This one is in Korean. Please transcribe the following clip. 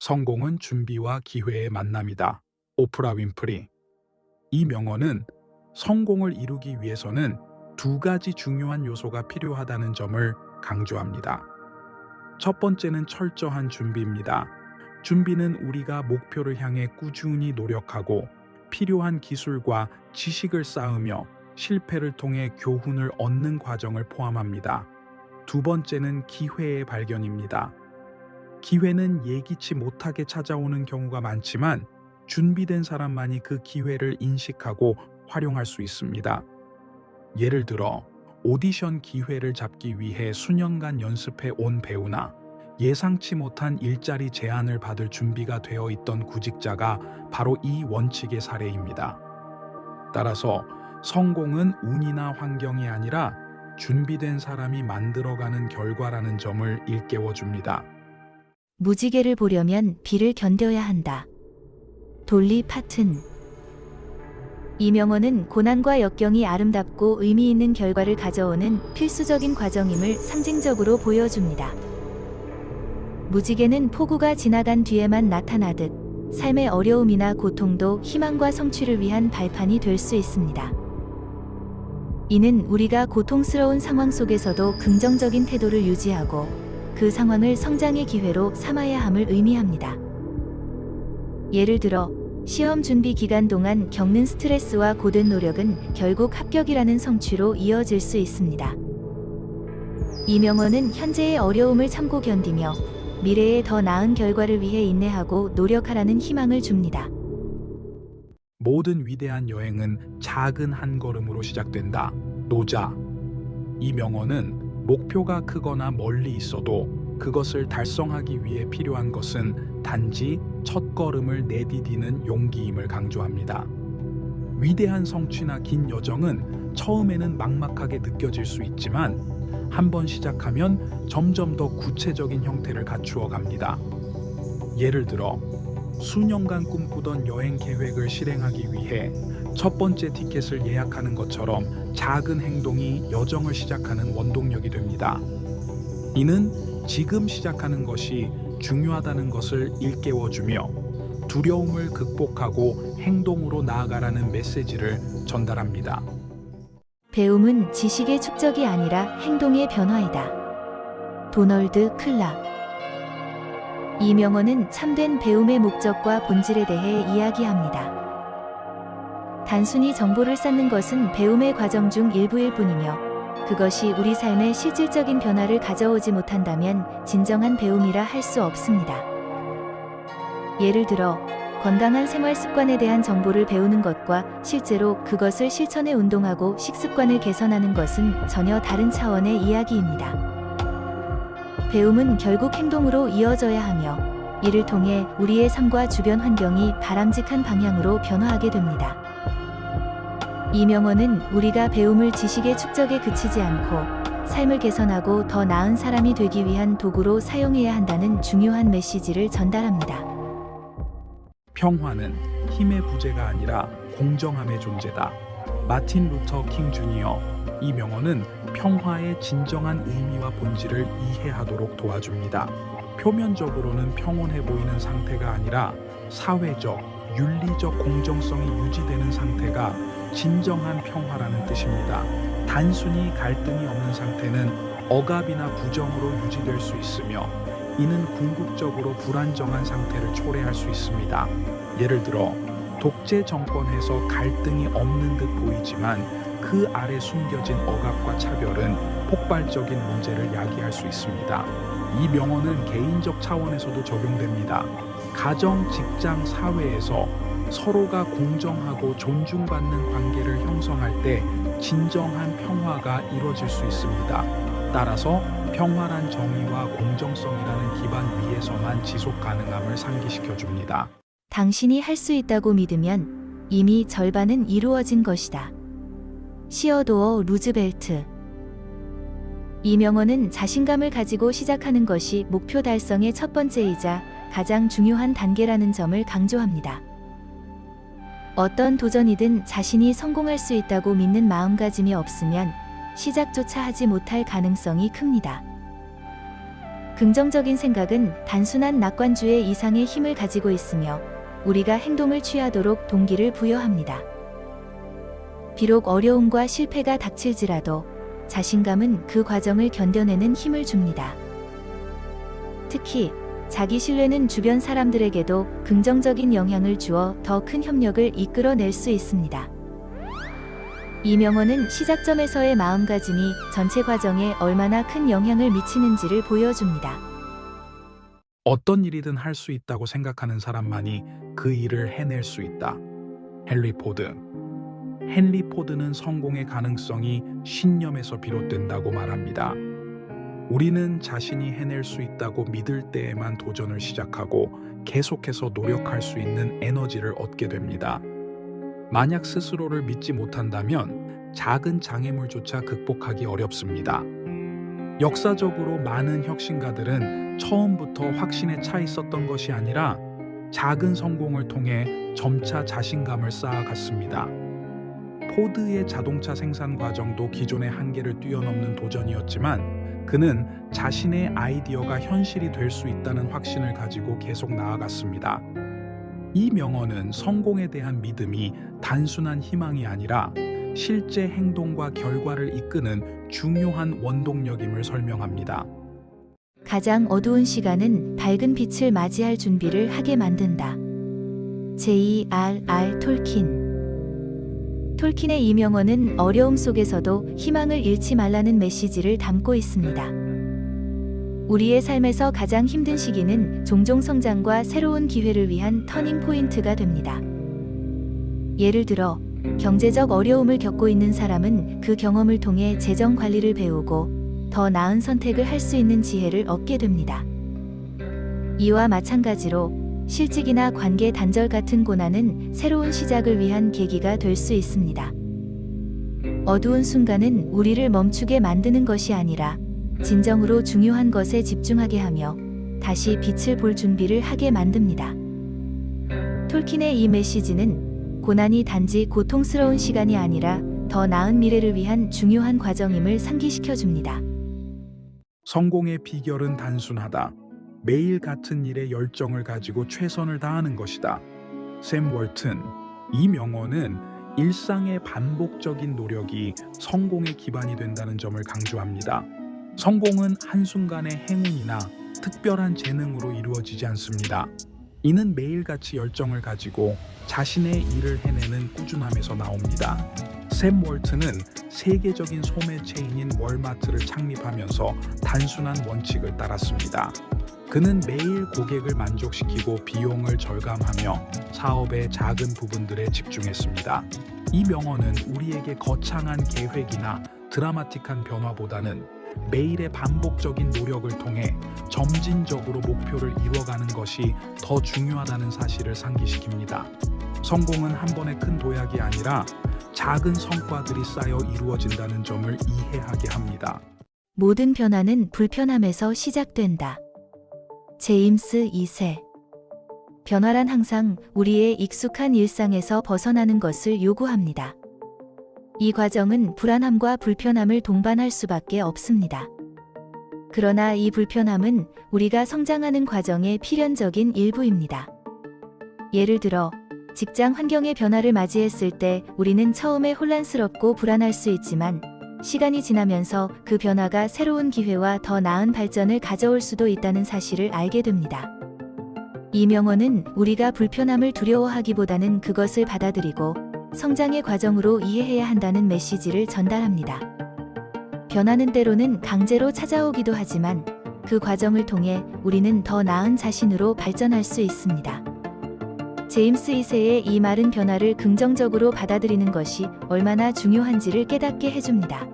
성공은 준비와 기회의 만남이다. 오프라 윈프리. 이 명언은 성공을 이루기 위해서는 두 가지 중요한 요소가 필요하다는 점을 강조합니다. 첫 번째는 철저한 준비입니다. 준비는 우리가 목표를 향해 꾸준히 노력하고 필요한 기술과 지식을 쌓으며 실패를 통해 교훈을 얻는 과정을 포함합니다. 두 번째는 기회의 발견입니다. 기회는 예기치 못하게 찾아오는 경우가 많지만 준비된 사람만이 그 기회를 인식하고 활용할 수 있습니다. 예를 들어 오디션 기회를 잡기 위해 수년간 연습해 온 배우나 예상치 못한 일자리 제안을 받을 준비가 되어 있던 구직자가 바로 이 원칙의 사례입니다. 따라서 성공은 운이나 환경이 아니라 준비된 사람이 만들어가는 결과라는 점을 일깨워 줍니다. 무지개를 보려면 비를 견뎌야 한다. 돌리 파튼. 이 명언은 고난과 역경이 아름답고 의미 있는 결과를 가져오는 필수적인 과정임을 상징적으로 보여줍니다. 무지개는 폭우가 지나간 뒤에만 나타나듯 삶의 어려움이나 고통도 희망과 성취를 위한 발판이 될 수 있습니다. 이는 우리가 고통스러운 상황 속에서도 긍정적인 태도를 유지하고 그 상황을 성장의 기회로 삼아야 함을 의미합니다. 예를 들어 시험 준비 기간 동안 겪는 스트레스와 고된 노력은 결국 합격이라는 성취로 이어질 수 있습니다. 이 명언은 현재의 어려움을 참고 견디며 미래의 더 나은 결과를 위해 인내하고 노력하라는 희망을 줍니다. 모든 위대한 여행은 작은 한 걸음으로 시작된다. 노자. 이 명언은 목표가 크거나 멀리 있어도 그것을 달성하기 위해 필요한 것은 단지 첫 걸음을 내디디는 용기임을 강조합니다. 위대한 성취나 긴 여정은 처음에는 막막하게 느껴질 수 있지만 한번 시작하면 점점 더 구체적인 형태를 갖추어 갑니다. 예를 들어 수년간 꿈꾸던 여행 계획을 실행하기 위해 첫 번째 티켓을 예약하는 것처럼 작은 행동이 여정을 시작하는 원동력이 됩니다. 이는 지금 시작하는 것이 중요하다는 것을 일깨워주며 두려움을 극복하고 행동으로 나아가라는 메시지를 전달합니다. 배움은 지식의 축적이 아니라 행동의 변화이다. 도널드 클락. 이 명언은 참된 배움의 목적과 본질에 대해 이야기합니다. 단순히 정보를 쌓는 것은 배움의 과정 중 일부일 뿐이며 그것이 우리 삶에 실질적인 변화를 가져오지 못한다면 진정한 배움이라 할 수 없습니다. 예를 들어 건강한 생활 습관에 대한 정보를 배우는 것과 실제로 그것을 실천해 운동하고 식습관을 개선하는 것은 전혀 다른 차원의 이야기입니다. 배움은 결국 행동으로 이어져야 하며 이를 통해 우리의 삶과 주변 환경이 바람직한 방향으로 변화하게 됩니다. 이 명언은 우리가 배움을 지식의 축적에 그치지 않고 삶을 개선하고 더 나은 사람이 되기 위한 도구로 사용해야 한다는 중요한 메시지를 전달합니다. 평화는 힘의 부재가 아니라 공정함의 존재다. 마틴 루터 킹 주니어. 이 명언은 평화의 진정한 의미와 본질을 이해하도록 도와줍니다. 표면적으로는 평온해 보이는 상태가 아니라 사회적, 윤리적 공정성이 유지되는 상태가 진정한 평화라는 뜻입니다. 단순히 갈등이 없는 상태는 억압이나 부정으로 유지될 수 있으며 이는 궁극적으로 불안정한 상태를 초래할 수 있습니다. 예를 들어 독재 정권에서 갈등이 없는 듯 보이지만 그 아래 숨겨진 억압과 차별은 폭발적인 문제를 야기할 수 있습니다. 이 명언은 개인적 차원에서도 적용됩니다. 가정, 직장, 사회에서 서로가 공정하고 존중받는 관계를 형성할 때 진정한 평화가 이루어질 수 있습니다. 따라서 평화란 정의와 공정성이라는 기반 위에서만 지속 가능함을 상기시켜 줍니다. 당신이 할 수 있다고 믿으면 이미 절반은 이루어진 것이다. 시어도어 루즈벨트. 이 명언은 자신감을 가지고 시작하는 것이 목표 달성의 첫 번째이자 가장 중요한 단계라는 점을 강조합니다. 어떤 도전이든 자신이 성공할 수 있다고 믿는 마음가짐이 없으면 시작조차 하지 못할 가능성이 큽니다. 긍정적인 생각은 단순한 낙관주의 이상의 힘을 가지고 있으며 우리가 행동을 취하도록 동기를 부여합니다. 비록 어려움과 실패가 닥칠지라도 자신감은 그 과정을 견뎌내는 힘을 줍니다. 특히 자기 신뢰는 주변 사람들에게도 긍정적인 영향을 주어 더 큰 협력을 이끌어낼 수 있습니다. 이 명언은 시작점에서의 마음가짐이 전체 과정에 얼마나 큰 영향을 미치는지를 보여줍니다. 어떤 일이든 할 수 있다고 생각하는 사람만이 그 일을 해낼 수 있다. 헨리 포드. 헨리 포드는 성공의 가능성이 신념에서 비롯된다고 말합니다. 우리는 자신이 해낼 수 있다고 믿을 때에만 도전을 시작하고 계속해서 노력할 수 있는 에너지를 얻게 됩니다. 만약 스스로를 믿지 못한다면 작은 장애물조차 극복하기 어렵습니다. 역사적으로 많은 혁신가들은 처음부터 확신에 차 있었던 것이 아니라 작은 성공을 통해 점차 자신감을 쌓아갔습니다. 포드의 자동차 생산 과정도 기존의 한계를 뛰어넘는 도전이었지만 그는 자신의 아이디어가 현실이 될 수 있다는 확신을 가지고 계속 나아갔습니다. 이 명언은 성공에 대한 믿음이 단순한 희망이 아니라 실제 행동과 결과를 이끄는 중요한 원동력임을 설명합니다. 가장 어두운 시간은 밝은 빛을 맞이할 준비를 하게 만든다. J.R.R. 톨킨. 톨킨의 이 명언은 어려움 속에서도 희망을 잃지 말라는 메시지를 담고 있습니다. 우리의 삶에서 가장 힘든 시기는 종종 성장과 새로운 기회를 위한 터닝 포인트가 됩니다. 예를 들어, 경제적 어려움을 겪고 있는 사람은 그 경험을 통해 재정 관리를 배우고 더 나은 선택을 할 수 있는 지혜를 얻게 됩니다. 이와 마찬가지로 실직이나 관계 단절 같은 고난은 새로운 시작을 위한 계기가 될 수 있습니다. 어두운 순간은 우리를 멈추게 만드는 것이 아니라 진정으로 중요한 것에 집중하게 하며 다시 빛을 볼 준비를 하게 만듭니다. 톨킨의 이 메시지는 고난이 단지 고통스러운 시간이 아니라 더 나은 미래를 위한 중요한 과정임을 상기시켜 줍니다. 성공의 비결은 단순하다. 매일 같은 일에 열정을 가지고 최선을 다하는 것이다. 샘 월튼. 이 명언은 일상의 반복적인 노력이 성공의 기반이 된다는 점을 강조합니다. 성공은 한순간의 행운이나 특별한 재능으로 이루어지지 않습니다. 이는 매일같이 열정을 가지고 자신의 일을 해내는 꾸준함에서 나옵니다. 샘 월튼은 세계적인 소매 체인인 월마트를 창립하면서 단순한 원칙을 따랐습니다. 그는 매일 고객을 만족시키고 비용을 절감하며 사업의 작은 부분들에 집중했습니다. 이 명언은 우리에게 거창한 계획이나 드라마틱한 변화보다는 매일의 반복적인 노력을 통해 점진적으로 목표를 이뤄가는 것이 더 중요하다는 사실을 상기시킵니다. 성공은 한 번의 큰 도약이 아니라 작은 성과들이 쌓여 이루어진다는 점을 이해하게 합니다. 모든 변화는 불편함에서 시작된다. 제임스 2세. 변화란 항상 우리의 익숙한 일상에서 벗어나는 것을 요구합니다. 이 과정은 불안함과 불편함을 동반할 수밖에 없습니다. 그러나 이 불편함은 우리가 성장하는 과정의 필연적인 일부입니다. 예를 들어, 직장 환경의 변화를 맞이했을 때 우리는 처음에 혼란스럽고 불안할 수 있지만 시간이 지나면서 그 변화가 새로운 기회와 더 나은 발전을 가져올 수도 있다는 사실을 알게 됩니다. 이 명언은 우리가 불편함을 두려워하기보다는 그것을 받아들이고 성장의 과정으로 이해해야 한다는 메시지를 전달합니다. 변화는 때로는 강제로 찾아오기도 하지만 그 과정을 통해 우리는 더 나은 자신으로 발전할 수 있습니다. 제임스 2세의 이 말은 변화를 긍정적으로 받아들이는 것이 얼마나 중요한지를 깨닫게 해줍니다.